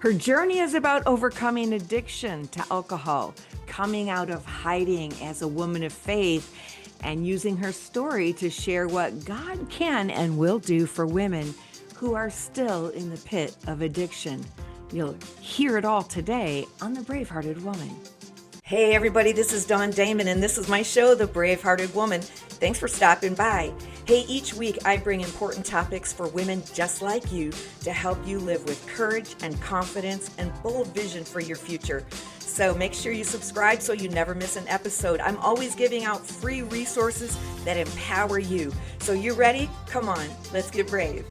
Her journey is about overcoming addiction to alcohol, coming out of hiding as a woman of faith, and using her story to share what God can and will do for women who are still in the pit of addiction. You'll hear it all today on The Bravehearted Woman. Hey everybody, this is Dawn Damon, and this is my show, The Bravehearted Woman. Thanks for stopping by. Hey, each week I bring important topics for women just like you to help you live with courage and confidence and bold vision for your future. So make sure you subscribe so you never miss an episode. I'm always giving out free resources that empower you. So you ready? Come on, let's get brave.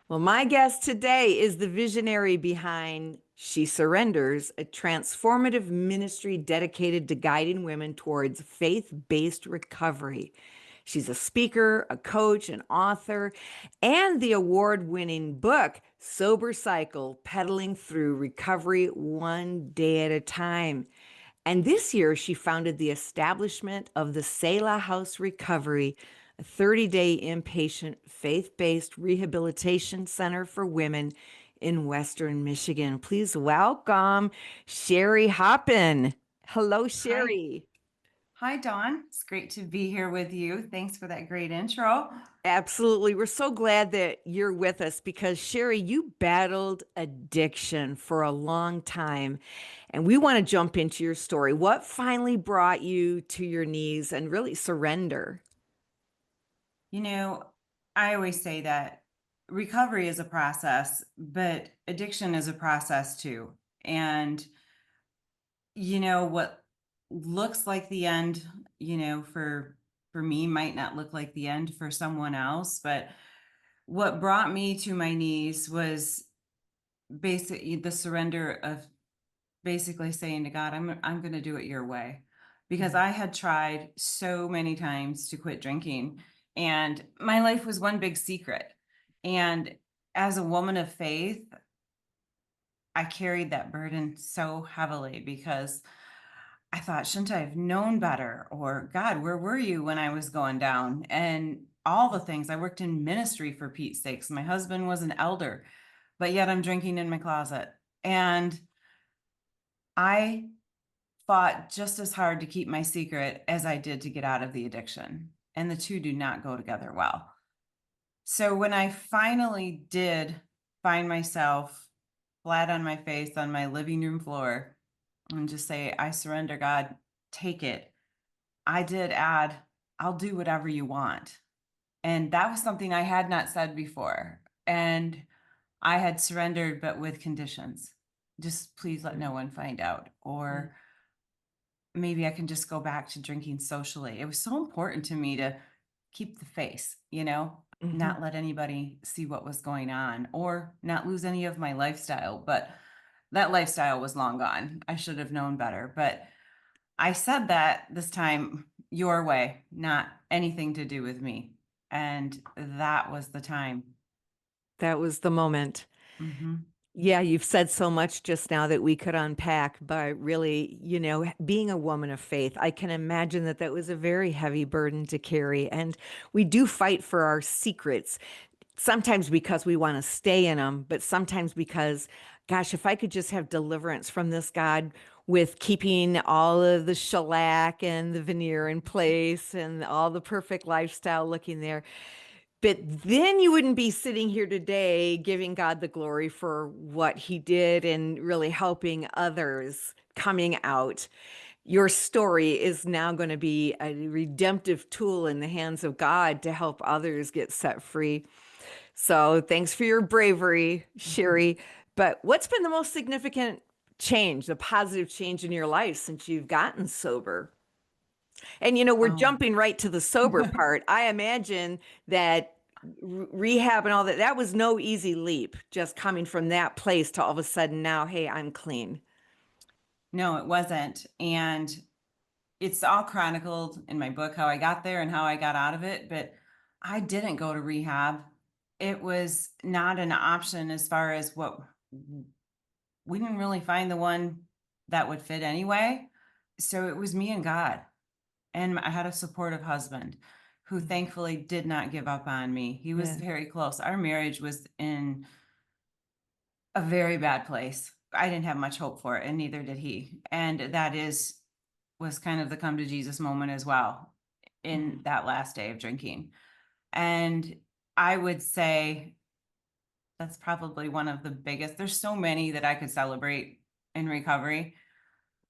Well, my guest today is the visionary behind She Surrenders, a transformative ministry dedicated to guiding women towards faith-based recovery. She's a speaker, a coach, an author, and the award-winning book, Sober Cycle, Pedaling Through Recovery One Day at a Time. And this year, she founded the establishment of the Selah House Recovery, a 30-day inpatient faith-based rehabilitation center for women in Western Michigan. Please welcome Sherry Hoppen. Hello, Hi. Sherry. Hi, Dawn. It's great to be here with you. Thanks for that great intro. Absolutely. We're so glad that you're with us because, Sherry, you battled addiction for a long time. And we want to jump into your story. What finally brought you to your knees and really surrender? You know, I always say that recovery is a process, but addiction is a process too. And what looks like the end, for me might not look like the end for someone else, but what brought me to my knees was basically the surrender of basically saying to God, I'm going to do it your way. Because I had tried so many times to quit drinking and my life was one big secret. And as a woman of faith, I carried that burden so heavily because I thought, shouldn't I have known better? Or God, where were you when I was going down? And all the things. I worked in ministry for Pete's sakes. My husband was an elder, but yet I'm drinking in my closet. And I fought just as hard to keep my secret as I did to get out of the addiction. And the two do not go together well. So when I finally did find myself flat on my face on my living room floor and just say, I surrender, God, take it. I did add, I'll do whatever you want. And that was something I had not said before. And I had surrendered, but with conditions. Just please let no one find out. Or maybe I can just go back to drinking socially. It was so important to me to keep the face, Mhm. not let anybody see what was going on or not lose any of my lifestyle. But that lifestyle was long gone. I should have known better. But I said that this time your way, not anything to do with me. And that was the time. That was the moment. Hmm. Yeah, you've said so much just now that we could unpack, but really, being a woman of faith, I can imagine that that was a very heavy burden to carry. And we do fight for our secrets, sometimes because we want to stay in them, but sometimes because, gosh, if I could just have deliverance from this God with keeping all of the shellac and the veneer in place and all the perfect lifestyle looking there. But then you wouldn't be sitting here today giving God the glory for what he did and really helping others coming out. Your story is now going to be a redemptive tool in the hands of God to help others get set free. So thanks for your bravery, Sherry. But what's been the most significant change, the positive change in your life since you've gotten sober? And we're Oh. jumping right to the sober part. I imagine that rehab and all that, that was no easy leap, just coming from that place to all of a sudden now, hey, I'm clean. No, it wasn't. And it's all chronicled in my book how I got there and how I got out of it, but I didn't go to rehab. It was not an option as far as what we didn't really find the one that would fit anyway. So it was me and God. And I had a supportive husband who thankfully did not give up on me. He was Yeah. very close. Our marriage was in a very bad place. I didn't have much hope for it, and neither did he. And that was kind of the come to Jesus moment as well in Mm. that last day of drinking. And I would say that's probably one of the biggest. There's so many that I could celebrate in recovery,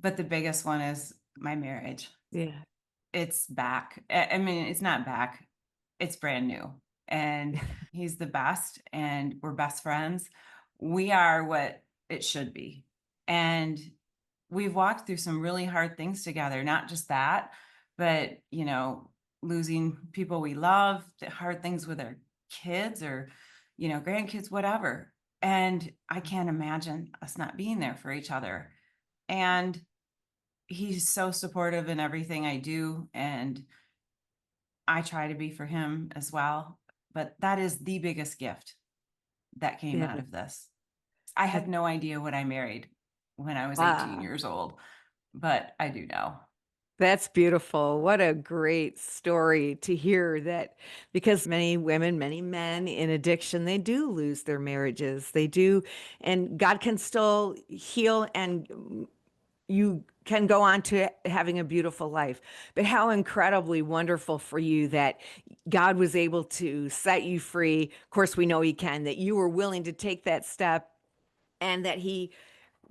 but the biggest one is my marriage. Yeah. It's back. I mean, it's not back. It's brand new. And he's the best and we're best friends. We are what it should be. And we've walked through some really hard things together, not just that, but losing people we love, the hard things with our kids or grandkids, whatever. And I can't imagine us not being there for each other. And he's so supportive in everything I do, and I try to be for him as well. But that is the biggest gift that came Yeah. out of this. I That- had no idea what I married when I was 18 Wow. years old, but I do now. That's beautiful. What a great story to hear that because many women, many men in addiction, they do lose their marriages. They do, and God can still heal and you can go on to having a beautiful life. But how incredibly wonderful for you that God was able to set you free. Of course, we know He can, that you were willing to take that step and that He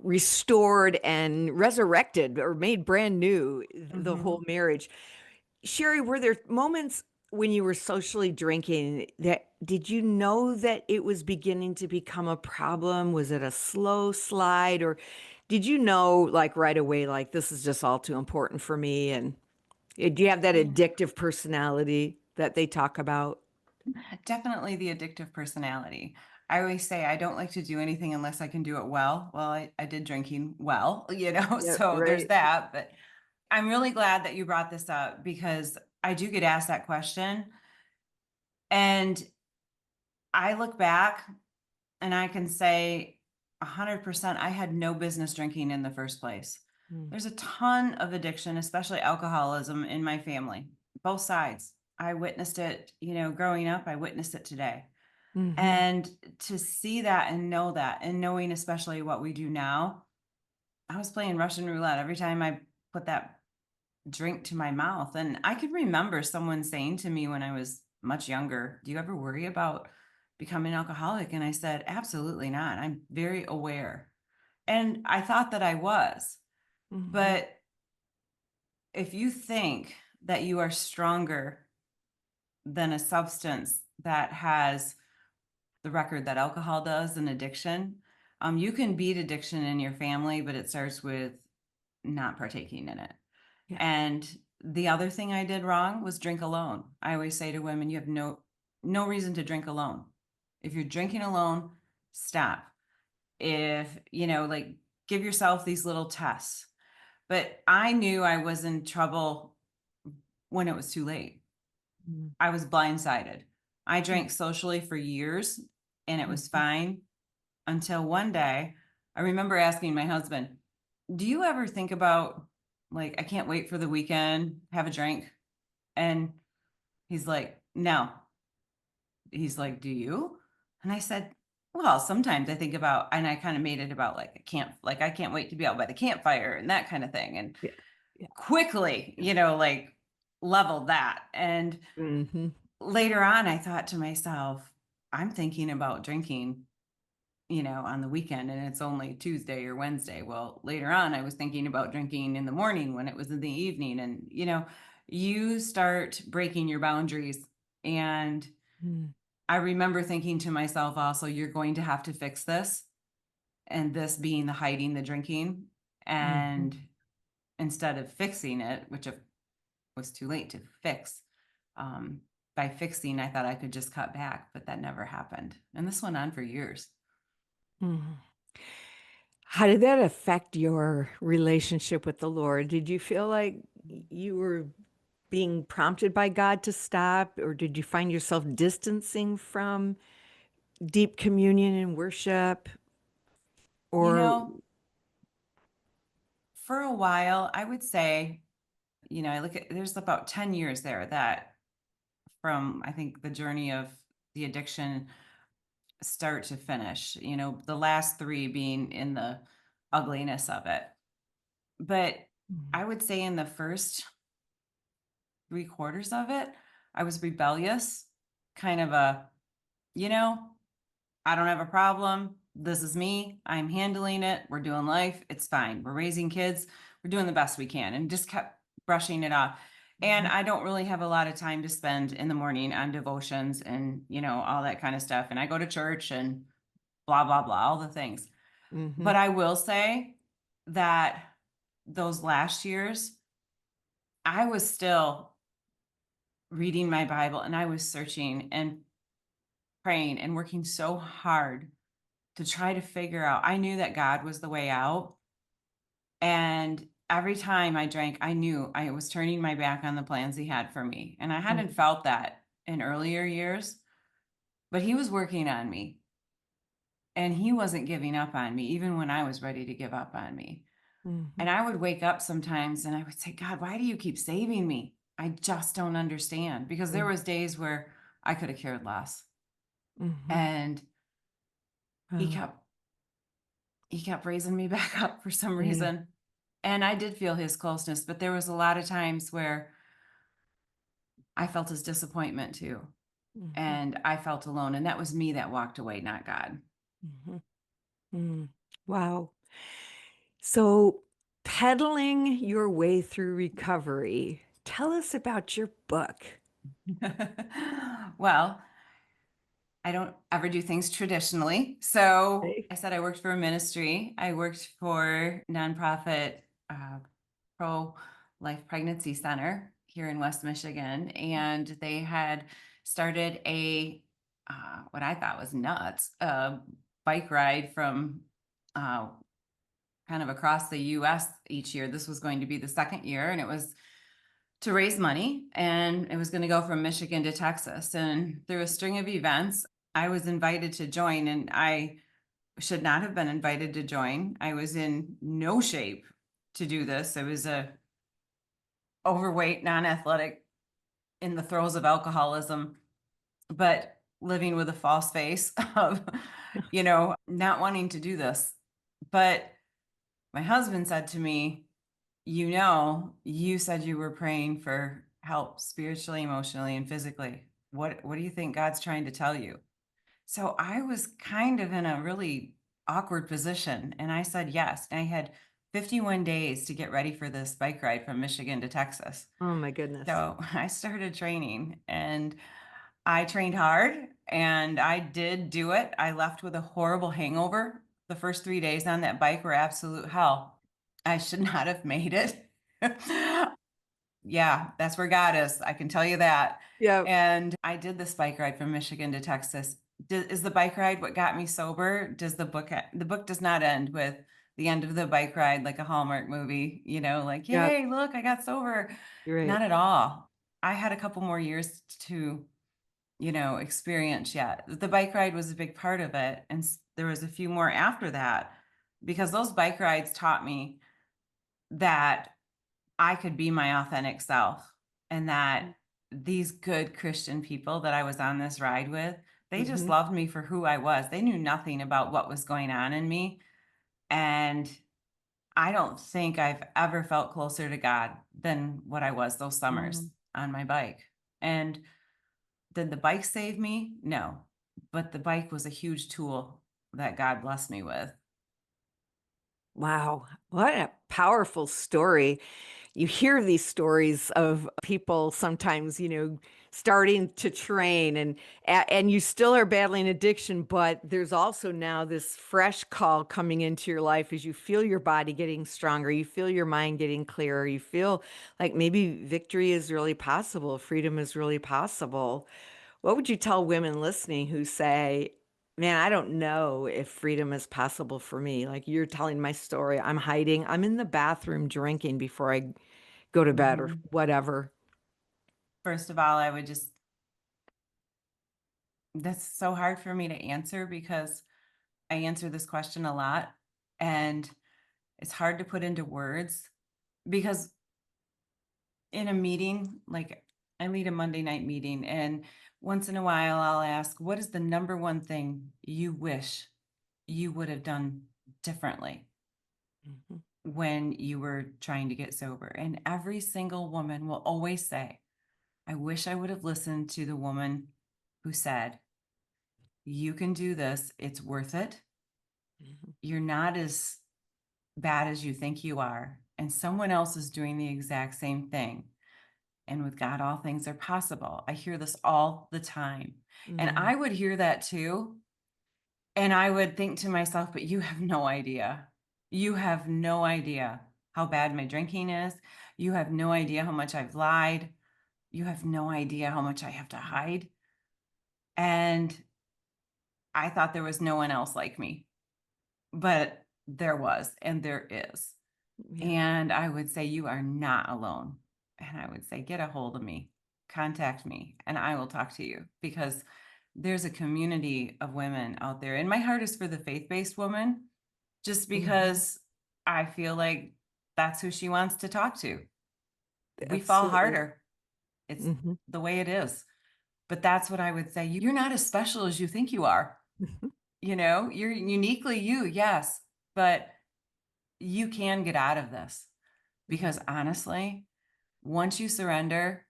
restored and resurrected or made brand new the Hmm. whole marriage. Sherry, were there moments when you were socially drinking that did you know that it was beginning to become a problem? Was it a slow slide or did you know like right away, like this is just all too important for me? And do you have that Yeah. addictive personality that they talk about? Definitely the addictive personality. I always say I don't like to do anything unless I can do it well. Well, I did drinking well, Yeah, so there's right. that. But I'm really glad that you brought this up because I do get asked that question. And I look back and I can say 100% I had no business drinking in the first place. Mm. There's a ton of addiction, especially alcoholism in my family, both sides. I witnessed it, growing up, I witnessed it today. Mhm. And to see that and know that, and knowing especially what we do now, I was playing Russian roulette every time I put that drink to my mouth. And I could remember someone saying to me when I was much younger, "Do you ever worry about becoming an alcoholic?" And I said, "Absolutely not. I'm very aware." And I thought that I was. Mhm. But if you think that you are stronger than a substance that has the record that alcohol does in addiction, you can beat addiction in your family, but it starts with not partaking in it. Yeah. And the other thing I did wrong was drink alone. I always say to women, you have no reason to drink alone. If you're drinking alone, stop. If, like give yourself these little tests. But I knew I was in trouble when it was too late. Mm. I was blindsided. I drank socially for years and it was Mhm. fine until one day I remember asking my husband, "Do you ever think about like I can't wait for the weekend, have a drink?" And he's like, "No." He's like, "Do you?" And I said, "Well, sometimes I think about," and I kind of made it about like I can't wait to be out by the campfire and that kind of thing. And Yeah. Yeah. quickly, like leveled that. And Mhm. later on, I thought to myself, I'm thinking about drinking, on the weekend and it's only Tuesday or Wednesday. Well, later on, I was thinking about drinking in the morning when it was in the evening. And, you start breaking your boundaries. And Mm. I remember thinking to myself also, you're going to have to fix this. And this being the hiding the drinking. Mhm. And instead of fixing it, which it was too late to fix, um, by fixing, I thought I could just cut back, but that never happened. And this went on for years. Mhm. How did that affect your relationship with the Lord? Did you feel like you were being prompted by God to stop, or did you find yourself distancing from deep communion and worship? You Or, know, for a while, I would say, I look at there's about 10 years there that from I think the journey of the addiction start to finish, the last 3 being in the ugliness of it. But Mm. I would say in the first 3/4 of it, I was rebellious, kind of you know, I don't have a problem. This is me. I'm handling it. We're doing life. It's fine. We're raising kids. We're doing the best we can, and just kept brushing it off. And Mhm. I don't really have a lot of time to spend in the morning on devotions and, all that kind of stuff. And I go to church and blah, blah, blah, all the things. Mhm. But I will say that those last years, I was still reading my Bible and I was searching and praying and working so hard to try to figure out. I knew that God was the way out. And every time I drank, I knew I was turning my back on the plans he had for me. And I hadn't Mhm. felt that in earlier years, but he was working on me and he wasn't giving up on me, even when I was ready to give up on me. And Mhm. I would wake up sometimes and I would say, God, why do you keep saving me? I just don't understand. Because there Mm. was days where I could have cared less. Mhm. And he Wow. kept he kept raising me back up for some Yeah. reason. And I did feel his closeness, but there was a lot of times where I felt his disappointment too. Mhm. And I felt alone. And that was me that walked away, not God. Mhm. Mm. Wow. So, peddling your way through recovery. Tell us about your book. Well, I don't ever do things traditionally. So Okay. I said I worked for a ministry. I worked for nonprofit pro life pregnancy center here in West Michigan, and they had started a what I thought was nuts bike ride from uh, kind of across the U.S. each year. This was going to be the second year, and it was to raise money, and it was going to go from Michigan to Texas. And through a string of events, I was invited to join, and I should not have been invited to join. I was in no shape to do this. I was a overweight, non-athletic, in the throes of alcoholism, but living with a false face of, not wanting to do this. But my husband said to me, you said you were praying for help spiritually, emotionally, and physically. What do you think God's trying to tell you? So I was kind of in a really awkward position. And I said yes. And I had 51 days to get ready for this bike ride from Michigan to Texas. Oh my goodness. So I started training and I trained hard and I did do it. I left with a horrible hangover. The first 3 days on that bike were absolute hell. I should not have made it. Yeah, that's where God is. I can tell you that. Yeah. And I did this bike ride from Michigan to Texas. Is the bike ride what got me sober? Does the book, the book does not end with the end of the bike ride like a Hallmark movie, like, Yeah. yay, look, I got sober. You're right. Not at all. I had a couple more years to, experience yet. The bike ride was a big part of it. And there was a few more after that because those bike rides taught me that I could be my authentic self and that these good Christian people that I was on this ride with, they just Mhm. loved me for who I was. They knew nothing about what was going on in me. And I don't think I've ever felt closer to God than what I was those summers Mm. on my bike. And did the bike save me? No. But the bike was a huge tool that God blessed me with. Wow. What a powerful story. You hear these stories of people sometimes, starting to train and you still are battling addiction, but there's also now this fresh call coming into your life as you feel your body getting stronger, you feel your mind getting clearer, you feel like maybe victory is really possible, freedom is really possible. What would you tell women listening who say, "Man, I don't know if freedom is possible for me." Like you're telling my story, I'm hiding, I'm in the bathroom drinking before I go to bed or Mhm. whatever. First of all, I would just, that's so hard for me to answer because I answer this question a lot and it's hard to put into words because in a meeting, like I lead a Monday night meeting and once in a while, I'll ask, what is the number one thing you wish you would have done differently Mhm. when you were trying to get sober? And every single woman will always say, I wish I would have listened to the woman who said, you can do this. It's worth it. Mhm. You're not as bad as you think you are. And someone else is doing the exact same thing. And with God, all things are possible. I hear this all the time. And Mhm. I would hear that too. And I would think to myself, but you have no idea. You have no idea how bad my drinking is. You have no idea how much I've lied. You have no idea how much I have to hide. And I thought there was no one else like me, but there was, and there is. Yeah. And I would say, you are not alone. And I would say, get a hold of me, contact me, and I will talk to you, because there's a community of women out there. And my heart is for the faith-based woman, just Mhm. because I feel like that's who she wants to talk to. We fall Absolutely. harder. It's Mhm. the way it is. But that's what I would say. You're not as special as you think you are. Mhm. You're uniquely you, yes, but you can get out of this, Yeah. because honestly, once you surrender,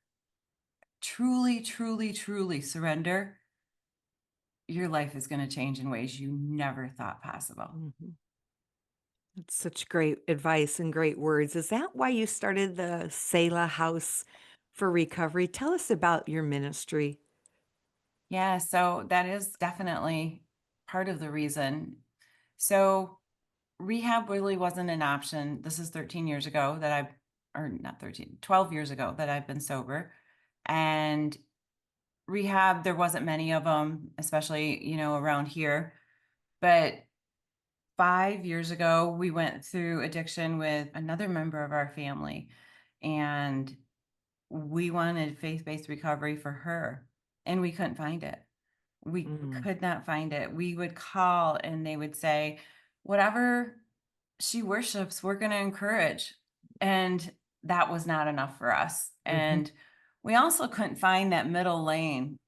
truly, truly, truly surrender, your life is going to change in ways you never thought possible. Mhm. That's such great advice and great words. Is that why you started the Selah House for Recovery? Tell us about your ministry. Yeah, so that is definitely part of the reason. So rehab really wasn't an option. This is 13 years ago that or not 13, 12 years ago that I've been sober. And rehab, there wasn't many of them, especially, around here. But 5 years ago, we went through addiction with another member of our family, and we wanted faith-based recovery for her, and we couldn't find it. We Mm. could not find it. We would call and they would say, whatever she worships, we're going to encourage. And that was not enough for us. Mhm. And we also couldn't find that middle lane.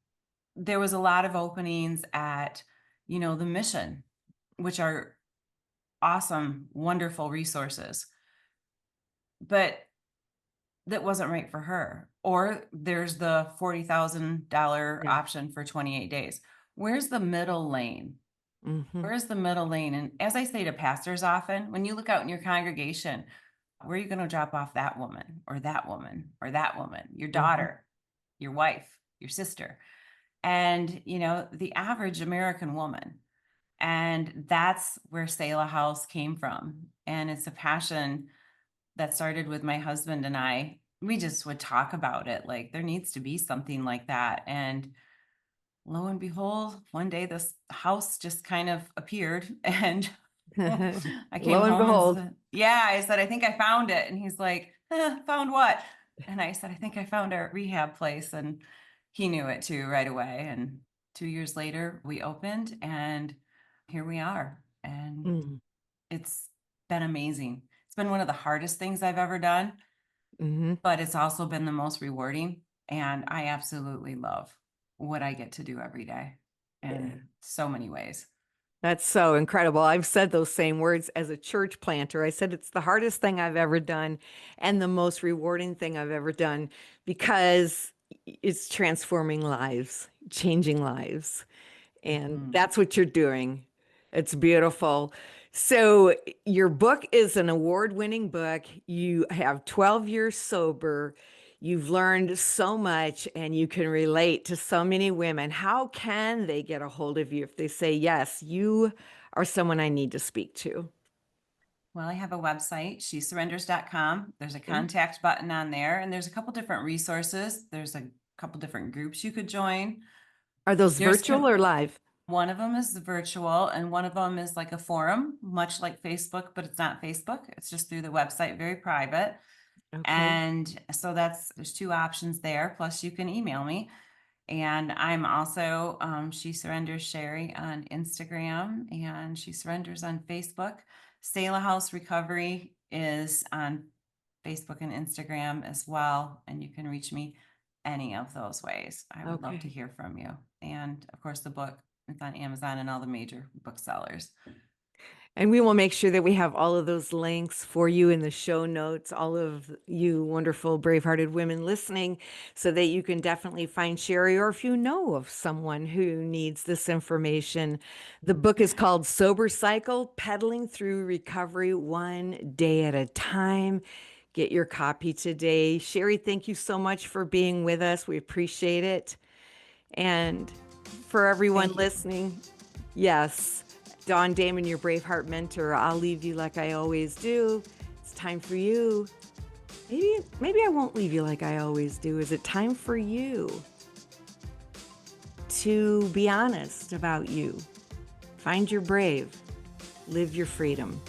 There was a lot of openings at, the mission, which are awesome, wonderful resources, but that wasn't right for her. Or there's the $40,000 Yeah. option for 28 days. Where's the middle lane? Mhm. Where's the middle lane? And as I say to pastors often, when you look out in your congregation, where are you going to drop off that woman or that woman or that woman, your Mhm. daughter, your wife, your sister? And, the average American woman. And that's where Selah House came from. And it's a passion that started with my husband and I. We just would talk about it. Like, there needs to be something like that. And lo and behold, one day this house just kind of appeared, and I came Lo and home and behold. said, yeah, I said, I think I found it. And he's like, found what? And I said, I think I found our rehab place. And he knew it too right away. And 2 years later, we opened, and here we are. And Mm. it's been amazing. It's been one of the hardest things I've ever done, Mhm. but it's also been the most rewarding. And I absolutely love what I get to do every day Yeah. in so many ways. That's so incredible. I've said those same words as a church planter. I said it's the hardest thing I've ever done and the most rewarding thing I've ever done because it's transforming lives, changing lives. And Mhm. that's what you're doing. It's beautiful. So, your book is an award-winning book. You have 12 years sober. You've learned so much and you can relate to so many women. How can they get a hold of you if they say, yes, you are someone I need to speak to? Well, I have a website, shesurrenders.com. There's a Okay. contact button on there, and there's a couple different resources. There's a couple different groups you could join. Are those There's virtual or live? one of them is virtual, and one of them is like a forum, much like Facebook, but it's not Facebook. It's just through the website, very private. Okay. And so there's two options there. Plus, you can email me. And I'm also She Surrenders Sherry on Instagram, and She Surrenders on Facebook. Selah House Recovery is on Facebook and Instagram as well, and you can reach me any of those ways, I would love to Okay. hear from you. And of course, the book, it's on Amazon and all the major booksellers. And we will make sure that we have all of those links for you in the show notes, all of you wonderful, brave-hearted women listening, so that you can definitely find Sherry, or if you know of someone who needs this information. The book is called Sober Cycle, Pedaling Through Recovery One Day at a Time. Get your copy today. Sherry, thank you so much for being with us. We appreciate it. And for everyone Thank you. listening, yes, Dawn Damon, your Braveheart mentor, I'll leave you like I always do. It's time for you. Maybe I won't leave you like I always do. Is it time for you to be honest about you? Find your brave. Live your freedom.